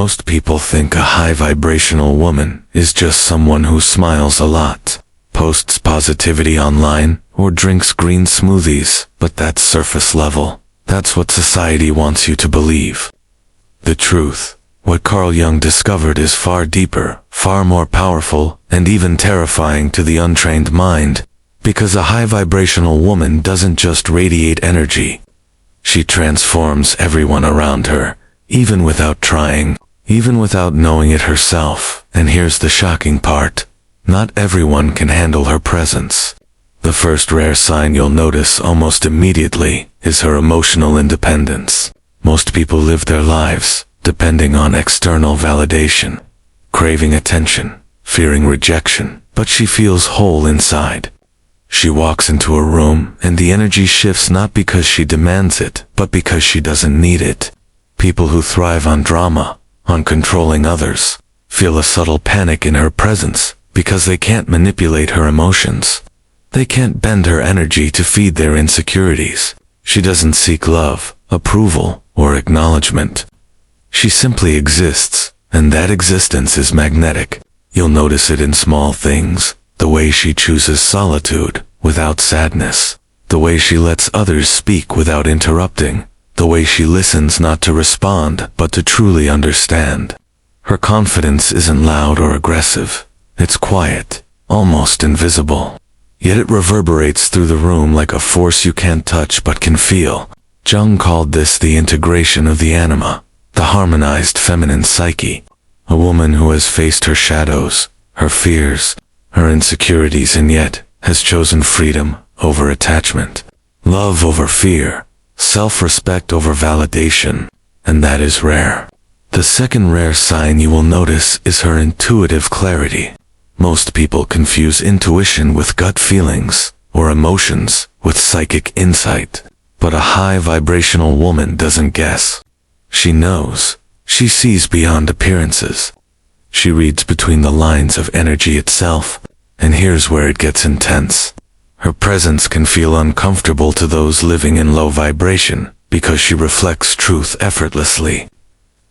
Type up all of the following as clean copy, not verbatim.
Most people think a high vibrational woman is just someone who smiles a lot, posts positivity online, or drinks green smoothies, but that's surface level. That's what society wants you to believe. The truth, what Carl Jung discovered, is far deeper, far more powerful, and even terrifying to the untrained mind, because a high vibrational woman doesn't just radiate energy. She transforms everyone around her, even without trying, even without knowing it herself. And here's the shocking part. Not everyone can handle her presence. The first rare sign you'll notice almost immediately is her emotional independence. Most people live their lives depending on external validation, craving attention, fearing rejection, but she feels whole inside. She walks into a room and the energy shifts not because she demands it, but because she doesn't need it. People who thrive on drama, on controlling others, feel a subtle panic in her presence because they can't manipulate her emotions. They can't bend her energy to feed their insecurities. She doesn't seek love, approval, or acknowledgement. She simply exists, and that existence is magnetic. You'll notice it in small things, the way she chooses solitude without sadness, the way she lets others speak without interrupting, the way she listens not to respond but to truly understand. Her confidence isn't loud or aggressive. It's quiet, almost invisible. Yet it reverberates through the room like a force you can't touch but can feel. Jung called this the integration of the anima, the harmonized feminine psyche. A woman who has faced her shadows, her fears, her insecurities, and yet has chosen freedom over attachment, love over fear, self-respect over validation, and that is rare. The second rare sign you will notice is her intuitive clarity. Most people confuse intuition with gut feelings, or emotions with psychic insight. But a high vibrational woman doesn't guess. She knows. She sees beyond appearances. She reads between the lines of energy itself. And here's where it gets intense. Her presence can feel uncomfortable to those living in low vibration, because she reflects truth effortlessly.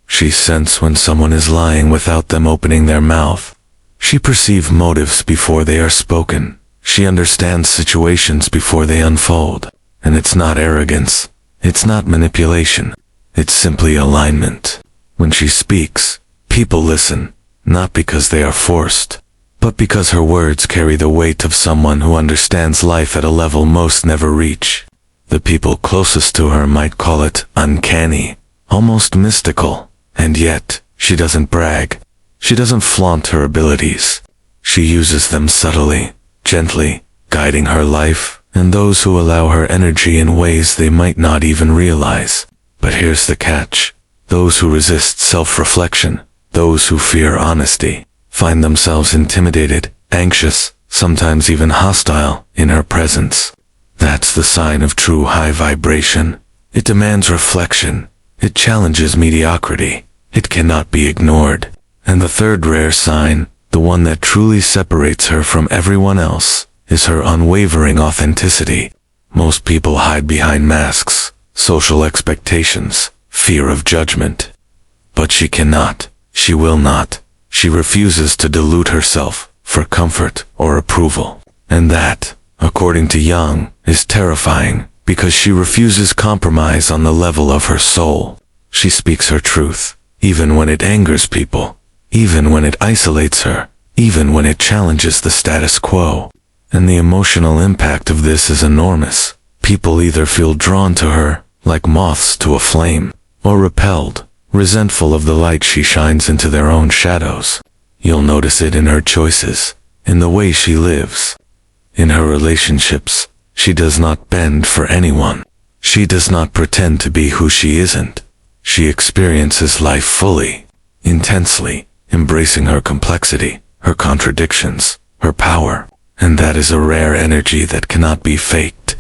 She senses when someone is lying without them opening their mouth. She perceives motives before they are spoken. She understands situations before they unfold. And it's not arrogance. It's not manipulation. It's simply alignment. When she speaks, people listen, not because they are forced, but because her words carry the weight of someone who understands life at a level most never reach. The people closest to her might call it uncanny, almost mystical, and yet, she doesn't brag. She doesn't flaunt her abilities. She uses them subtly, gently, guiding her life and those who allow her energy in ways they might not even realize. But here's the catch. Those who resist self-reflection, those who fear honesty, find themselves intimidated, anxious, sometimes even hostile in her presence. That's the sign of true high vibration. It demands reflection. It challenges mediocrity. It cannot be ignored. And the third rare sign, the one that truly separates her from everyone else, is her unwavering authenticity. Most people hide behind masks, social expectations, fear of judgment. But she cannot. She will not. She refuses to dilute herself for comfort or approval. And that, according to Jung, is terrifying, because she refuses compromise on the level of her soul. She speaks her truth, even when it angers people, even when it isolates her, even when it challenges the status quo. And the emotional impact of this is enormous. People either feel drawn to her, like moths to a flame, or repelled, resentful of the light she shines into their own shadows. You'll notice it in her choices, in the way she lives. In her relationships, she does not bend for anyone. She does not pretend to be who she isn't. She experiences life fully, intensely, embracing her complexity, her contradictions, her power. And that is a rare energy that cannot be faked.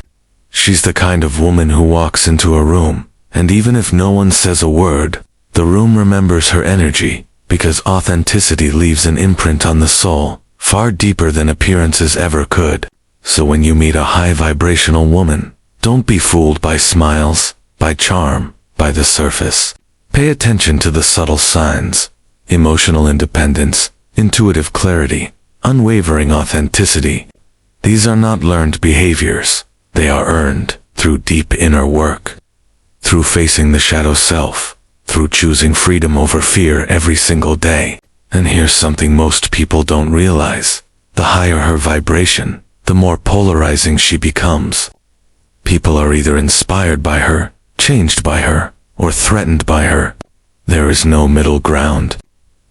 She's the kind of woman who walks into a room, and even if no one says a word, the room remembers her energy, because authenticity leaves an imprint on the soul, far deeper than appearances ever could. So when you meet a high vibrational woman, don't be fooled by smiles, by charm, by the surface. Pay attention to the subtle signs: emotional independence, intuitive clarity, unwavering authenticity. These are not learned behaviors. They are earned through deep inner work, through facing the shadow self, through choosing freedom over fear every single day. And here's something most people don't realize. The higher her vibration, the more polarizing she becomes. People are either inspired by her, changed by her, or threatened by her. There is no middle ground.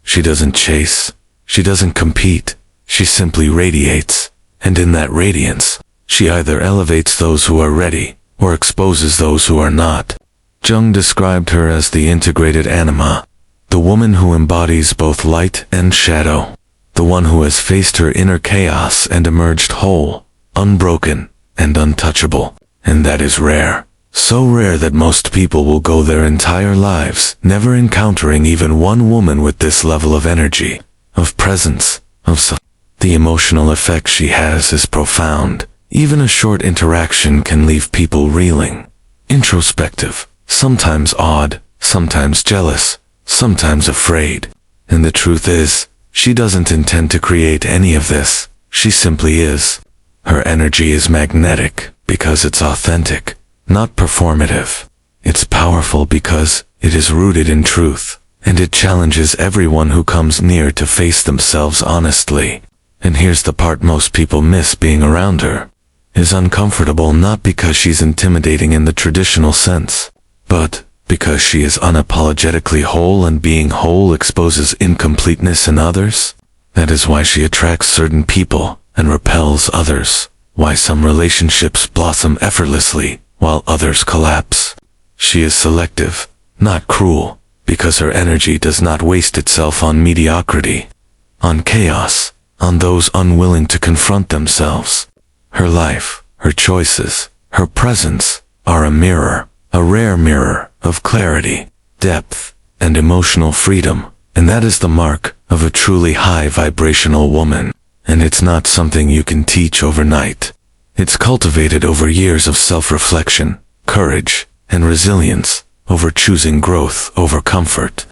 She doesn't chase. She doesn't compete. She simply radiates. And in that radiance, she either elevates those who are ready, or exposes those who are not. Jung described her as the integrated anima, the woman who embodies both light and shadow, the one who has faced her inner chaos and emerged whole, unbroken, and untouchable. And that is rare. So rare that most people will go their entire lives never encountering even one woman with this level of energy, of presence, The emotional effect she has is profound. Even a short interaction can leave people reeling, introspective, sometimes awed, sometimes jealous, sometimes afraid. And the truth is, she doesn't intend to create any of this. She simply is. Her energy is magnetic because it's authentic, not performative. It's powerful because it is rooted in truth, and it challenges everyone who comes near to face themselves honestly. And here's the part most people miss being around her. Is uncomfortable not because she's intimidating in the traditional sense, but because she is unapologetically whole, and being whole exposes incompleteness in others. That is why she attracts certain people and repels others, why some relationships blossom effortlessly while others collapse. She is selective, not cruel, because her energy does not waste itself on mediocrity, on chaos, on those unwilling to confront themselves. Her life, her choices, her presence are a mirror, a rare mirror of clarity, depth, and emotional freedom. And that is the mark of a truly high vibrational woman. And it's not something you can teach overnight. It's cultivated over years of self-reflection, courage, and resilience, over choosing growth over comfort,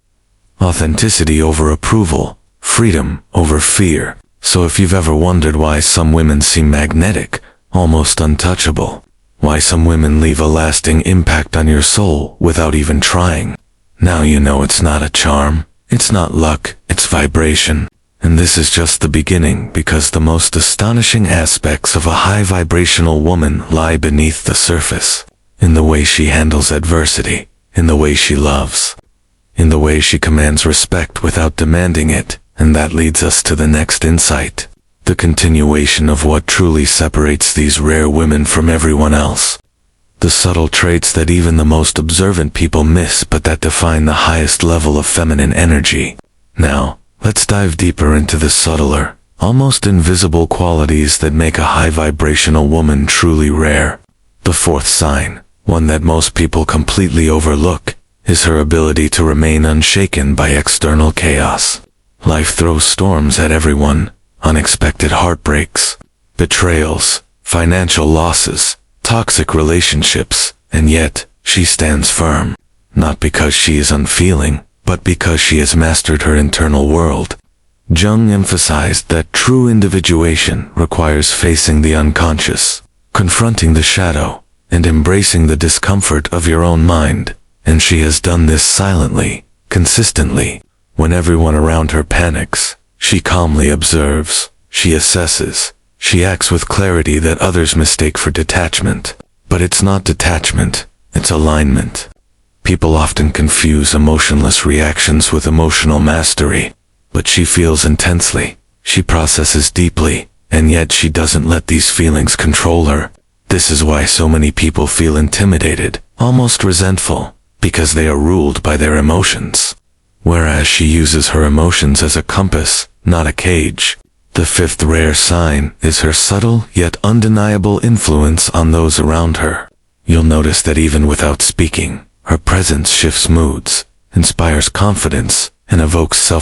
authenticity over approval, freedom over fear. So if you've ever wondered why some women seem magnetic, almost untouchable, why some women leave a lasting impact on your soul without even trying, now you know it's not a charm, it's not luck, it's vibration. And this is just the beginning, because the most astonishing aspects of a high vibrational woman lie beneath the surface, in the way she handles adversity, in the way she loves, in the way she commands respect without demanding it. And that leads us to the next insight, the continuation of what truly separates these rare women from everyone else. The subtle traits that even the most observant people miss, but that define the highest level of feminine energy. Now, let's dive deeper into the subtler, almost invisible qualities that make a high vibrational woman truly rare. The fourth sign, one that most people completely overlook, is her ability to remain unshaken by external chaos. Life throws storms at everyone, unexpected heartbreaks, betrayals, financial losses, toxic relationships, and yet, she stands firm. Not because she is unfeeling, but because she has mastered her internal world. Jung emphasized that true individuation requires facing the unconscious, confronting the shadow, and embracing the discomfort of your own mind. And she has done this silently, consistently. When everyone around her panics, she calmly observes, she assesses, she acts with clarity that others mistake for detachment. But it's not detachment, it's alignment. People often confuse emotionless reactions with emotional mastery, but she feels intensely, she processes deeply, and yet she doesn't let these feelings control her. This is why so many people feel intimidated, almost resentful, because they are ruled by their emotions. Whereas she uses her emotions as a compass, not a cage. The fifth rare sign is her subtle yet undeniable influence on those around her. You'll notice that even without speaking, her presence shifts moods, inspires confidence, and evokes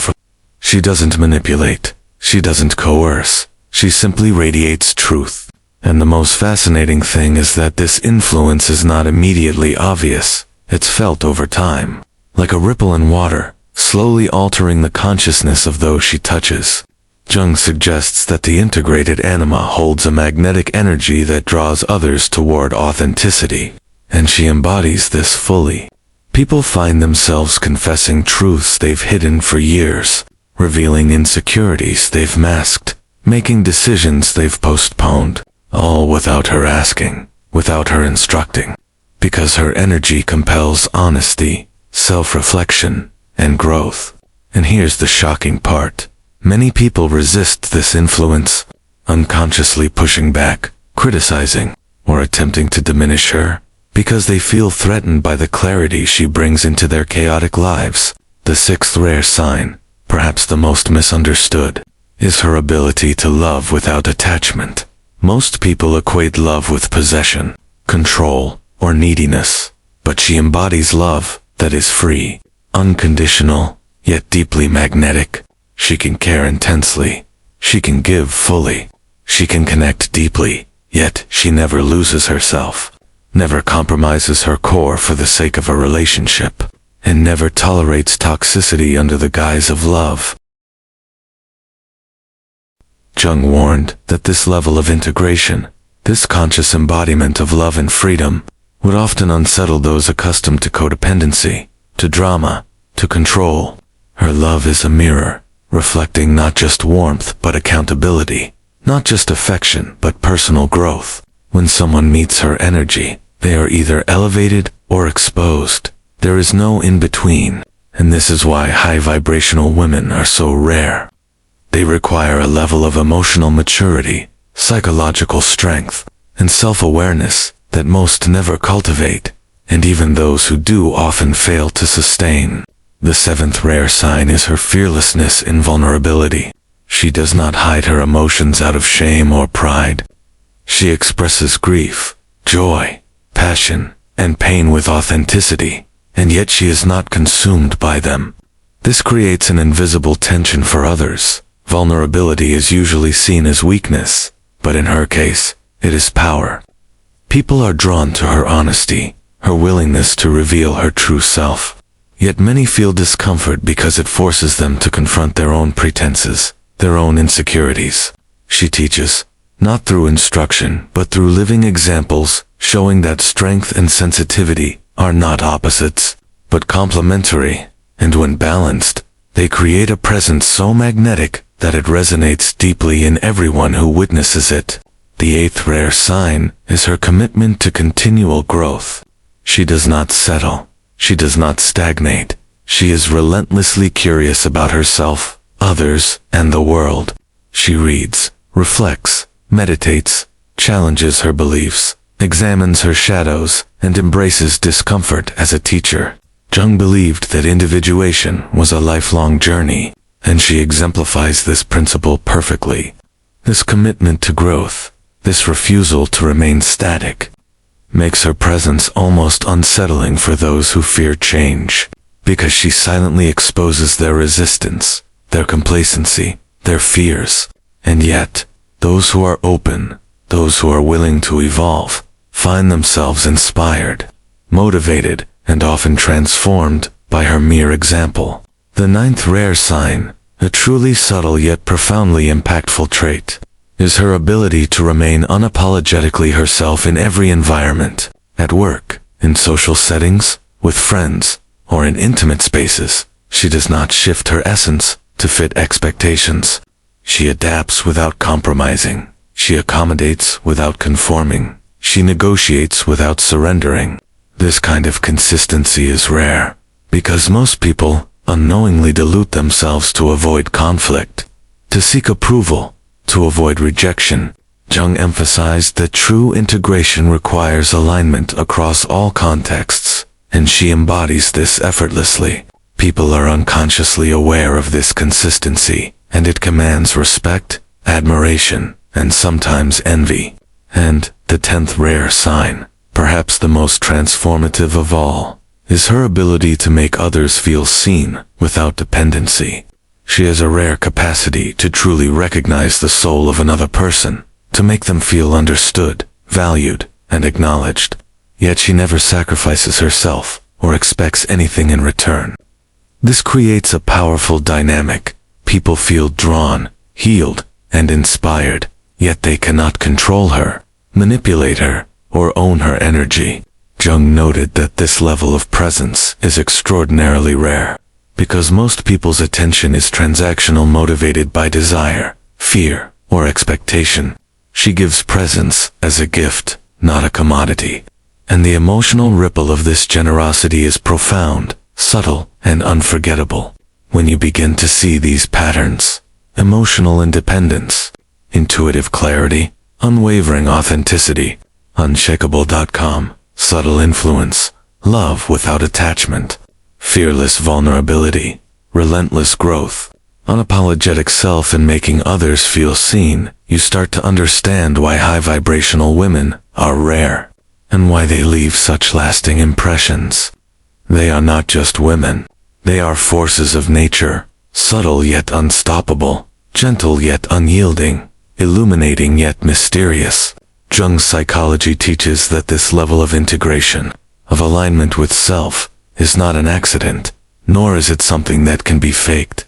She doesn't manipulate, she doesn't coerce, she simply radiates truth. And the most fascinating thing is that this influence is not immediately obvious, it's felt over time. like a ripple in water, slowly altering the consciousness of those she touches. Jung suggests that the integrated anima holds a magnetic energy that draws others toward authenticity, and she embodies this fully. People find themselves confessing truths they've hidden for years, revealing insecurities they've masked, making decisions they've postponed, all without her asking, without her instructing, because her energy compels honesty, self-reflection, and growth. And here's the shocking part. Many people resist this influence, unconsciously pushing back, criticizing, or attempting to diminish her, because they feel threatened by the clarity she brings into their chaotic lives. The sixth rare sign, perhaps the most misunderstood, is her ability to love without attachment. Most people equate love with possession, control, or neediness, but she embodies love that is free, unconditional, yet deeply magnetic. She can care intensely. She can give fully. She can connect deeply, yet she never loses herself, never compromises her core for the sake of a relationship, and never tolerates toxicity under the guise of love. Jung warned that this level of integration, this conscious embodiment of love and freedom, would often unsettle those accustomed to codependency, to drama, to control. Her love is a mirror, reflecting not just warmth but accountability, not just affection but personal growth. When someone meets her energy, they are either elevated or exposed. There is no in-between, and this is why high vibrational women are so rare. They require a level of emotional maturity, psychological strength, and self-awareness that most never cultivate, and even those who do often fail to sustain. The seventh rare sign is her fearlessness in vulnerability. She does not hide her emotions out of shame or pride. She expresses grief, joy, passion, and pain with authenticity, and yet she is not consumed by them. This creates an invisible tension for others. Vulnerability is usually seen as weakness, but in her case, it is power. People are drawn to her honesty, her willingness to reveal her true self. Yet many feel discomfort because it forces them to confront their own pretenses, their own insecurities. She teaches, not through instruction, but through living examples, showing that strength and sensitivity are not opposites, but complementary, and when balanced, they create a presence so magnetic that it resonates deeply in everyone who witnesses it. The eighth rare sign is her commitment to continual growth. She does not settle. She does not stagnate. She is relentlessly curious about herself, others, and the world. She reads, reflects, meditates, challenges her beliefs, examines her shadows, and embraces discomfort as a teacher. Jung believed that individuation was a lifelong journey, and she exemplifies this principle perfectly. This commitment to growth, this refusal to remain static, makes her presence almost unsettling for those who fear change, because she silently exposes their resistance, their complacency, their fears. And yet, those who are open, those who are willing to evolve, find themselves inspired, motivated, and often transformed by her mere example. The ninth rare sign, a truly subtle yet profoundly impactful trait, is her ability to remain unapologetically herself in every environment, at work, in social settings, with friends, or in intimate spaces. She does not shift her essence to fit expectations. She adapts without compromising. She accommodates without conforming. She negotiates without surrendering. This kind of consistency is rare, because most people unknowingly dilute themselves to avoid conflict, to seek approval, to avoid rejection. Jung emphasized that true integration requires alignment across all contexts, and she embodies this effortlessly. People are unconsciously aware of this consistency, and it commands respect, admiration, and sometimes envy. And the 10th rare sign, perhaps the most transformative of all, is her ability to make others feel seen without dependency. She has a rare capacity to truly recognize the soul of another person, to make them feel understood, valued, and acknowledged. Yet she never sacrifices herself, or expects anything in return. This creates a powerful dynamic. People feel drawn, healed, and inspired, yet they cannot control her, manipulate her, or own her energy. Jung noted that this level of presence is extraordinarily rare, because most people's attention is transactional, motivated by desire, fear, or expectation. She gives presence as a gift, not a commodity. And the emotional ripple of this generosity is profound, subtle, and unforgettable. When you begin to see these patterns, emotional independence, intuitive clarity, unwavering authenticity, unshakable.com, subtle influence, love without attachment, fearless vulnerability, relentless growth, unapologetic self, and making others feel seen, you start to understand why high vibrational women are rare, and why they leave such lasting impressions. They are not just women. They are forces of nature, subtle yet unstoppable, gentle yet unyielding, illuminating yet mysterious. Jung's psychology teaches that this level of integration, of alignment with self, is not an accident, nor is it something that can be faked.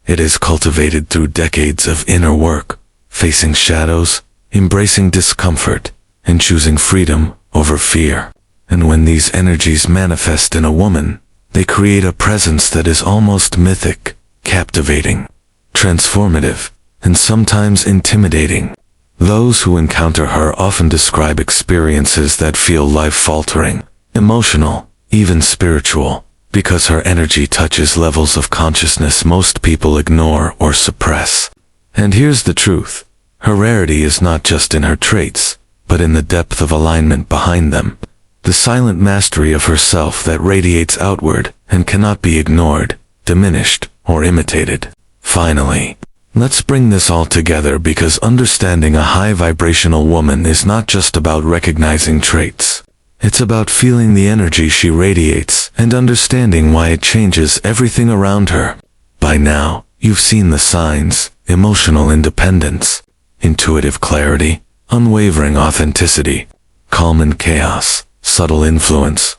It is cultivated through decades of inner work, facing shadows, embracing discomfort, and choosing freedom over fear. And when these energies manifest in a woman, they create a presence that is almost mythic, captivating, transformative, and sometimes intimidating. Those who encounter her often describe experiences that feel life-altering, emotional, even spiritual, because her energy touches levels of consciousness most people ignore or suppress. And here's the truth. Her rarity is not just in her traits, but in the depth of alignment behind them. The silent mastery of herself that radiates outward and cannot be ignored, diminished, or imitated. Finally, let's bring this all together, because understanding a high vibrational woman is not just about recognizing traits. It's about feeling the energy she radiates and understanding why it changes everything around her. By now, you've seen the signs: emotional independence, intuitive clarity, unwavering authenticity, calm in chaos, subtle influence,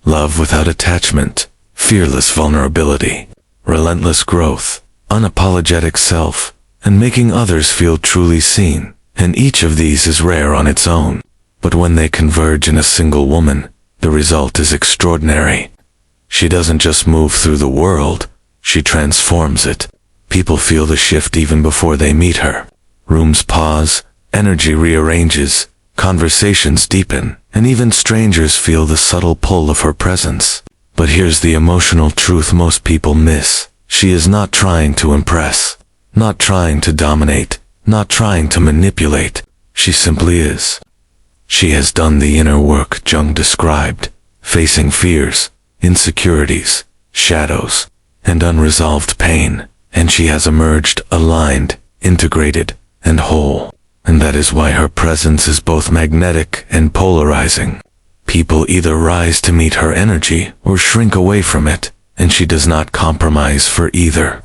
love without attachment, fearless vulnerability, relentless growth, unapologetic self, and making others feel truly seen. And each of these is rare on its own. But when they converge in a single woman, the result is extraordinary. She doesn't just move through the world, she transforms it. People feel the shift even before they meet her. Rooms pause, energy rearranges, conversations deepen, and even strangers feel the subtle pull of her presence. But here's the emotional truth most people miss. She is not trying to impress, not trying to dominate, not trying to manipulate. She simply is. She has done the inner work Jung described, facing fears, insecurities, shadows, and unresolved pain, and she has emerged aligned, integrated, and whole. And that is why her presence is both magnetic and polarizing. People either rise to meet her energy or shrink away from it, and she does not compromise for either.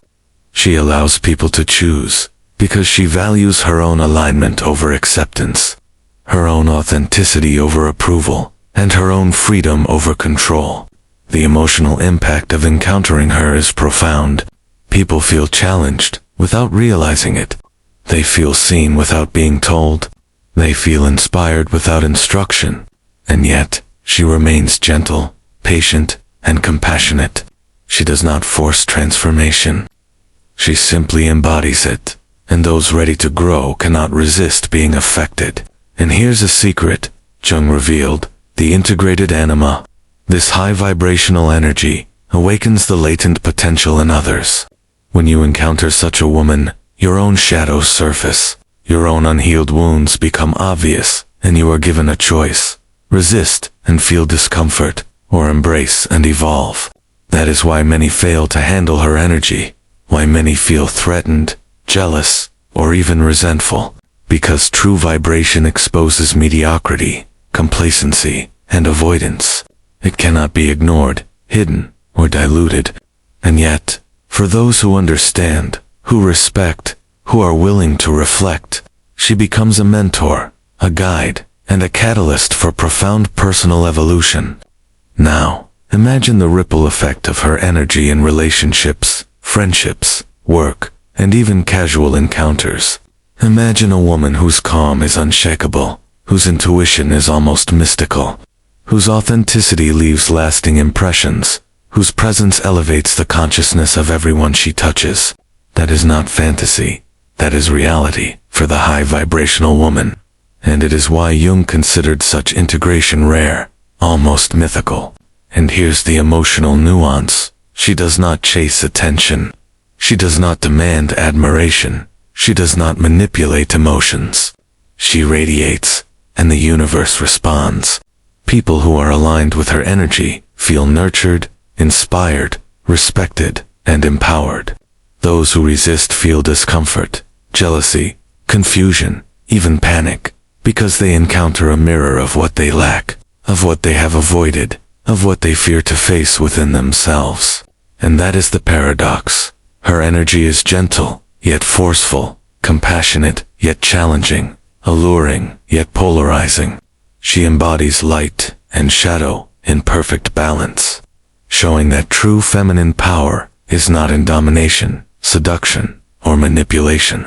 She allows people to choose, because she values her own alignment over acceptance, her own authenticity over approval, and her own freedom over control. The emotional impact of encountering her is profound. People feel challenged without realizing it. They feel seen without being told. They feel inspired without instruction. And yet, she remains gentle, patient, and compassionate. She does not force transformation. She simply embodies it, and those ready to grow cannot resist being affected. And here's a secret Jung revealed: the integrated anima. This high vibrational energy awakens the latent potential in others. When you encounter such a woman, your own shadows surface, your own unhealed wounds become obvious, and you are given a choice: resist and feel discomfort, or embrace and evolve. That is why many fail to handle her energy, why many feel threatened, jealous, or even resentful, because true vibration exposes mediocrity, complacency, and avoidance. It cannot be ignored, hidden, or diluted. And yet, for those who understand, who respect, who are willing to reflect, she becomes a mentor, a guide, and a catalyst for profound personal evolution. Now, Imagine the ripple effect of her energy in relationships, friendships, work, and even casual encounters. Imagine a woman whose calm is unshakable, whose intuition is almost mystical, whose authenticity leaves lasting impressions, whose presence elevates the consciousness of everyone she touches. That is not fantasy, that is reality for the high vibrational woman. And it is why Jung considered such integration rare, almost mythical. And here's the emotional nuance. She does not chase attention. She does not demand admiration. She does not manipulate emotions. She radiates, and the universe responds. People who are aligned with her energy feel nurtured, inspired, respected, and empowered. Those who resist feel discomfort, jealousy, confusion, even panic, because they encounter a mirror of what they lack, of what they have avoided, of what they fear to face within themselves. And that is the paradox. Her energy is gentle, yet forceful, compassionate, yet challenging, alluring, yet polarizing. She embodies light and shadow in perfect balance, showing that true feminine power is not in domination, seduction, or manipulation,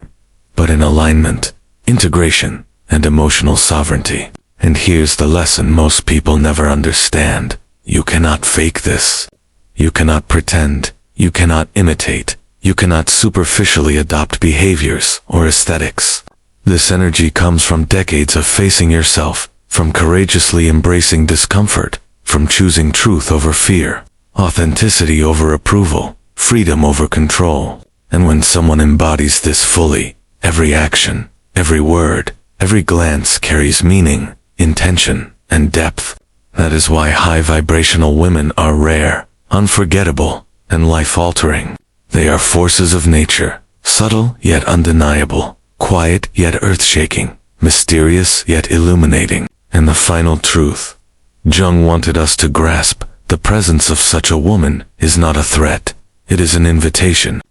but in alignment, integration, and emotional sovereignty. And here's the lesson most people never understand. You cannot fake this. You cannot pretend. You cannot imitate. You cannot superficially adopt behaviors or aesthetics. This energy comes from decades of facing yourself, from courageously embracing discomfort, from choosing truth over fear, authenticity over approval, freedom over control. And when someone embodies this fully, every action, every word, every glance carries meaning, intention, and depth. That is why high vibrational women are rare, unforgettable, and life-altering. They are forces of nature, subtle yet undeniable, quiet yet earth-shaking, mysterious yet illuminating. And the final truth Jung wanted us to grasp: the presence of such a woman is not a threat. It is an invitation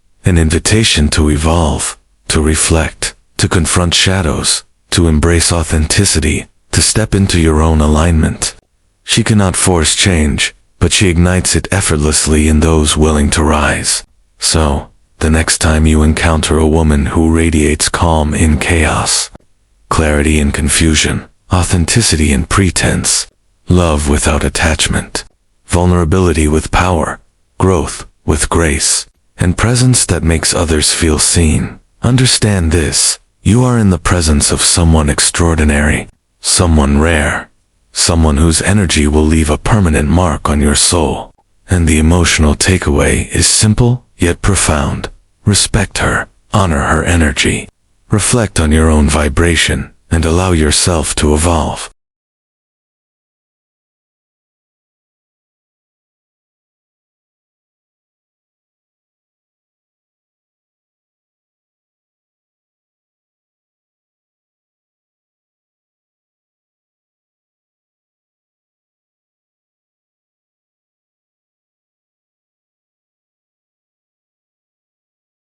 to evolve, to reflect, to confront shadows, to embrace authenticity, to step into your own alignment. She cannot force change, but she ignites it effortlessly in those willing to rise. So, the next time you encounter a woman who radiates calm in chaos, clarity in confusion, authenticity in pretense, love without attachment, vulnerability with power, growth with grace, and presence that makes others feel seen, understand this: you are in the presence of someone extraordinary, someone rare, someone whose energy will leave a permanent mark on your soul. And the emotional takeaway is simple yet profound. Respect her, honor her energy, reflect on your own vibration, and allow yourself to evolve.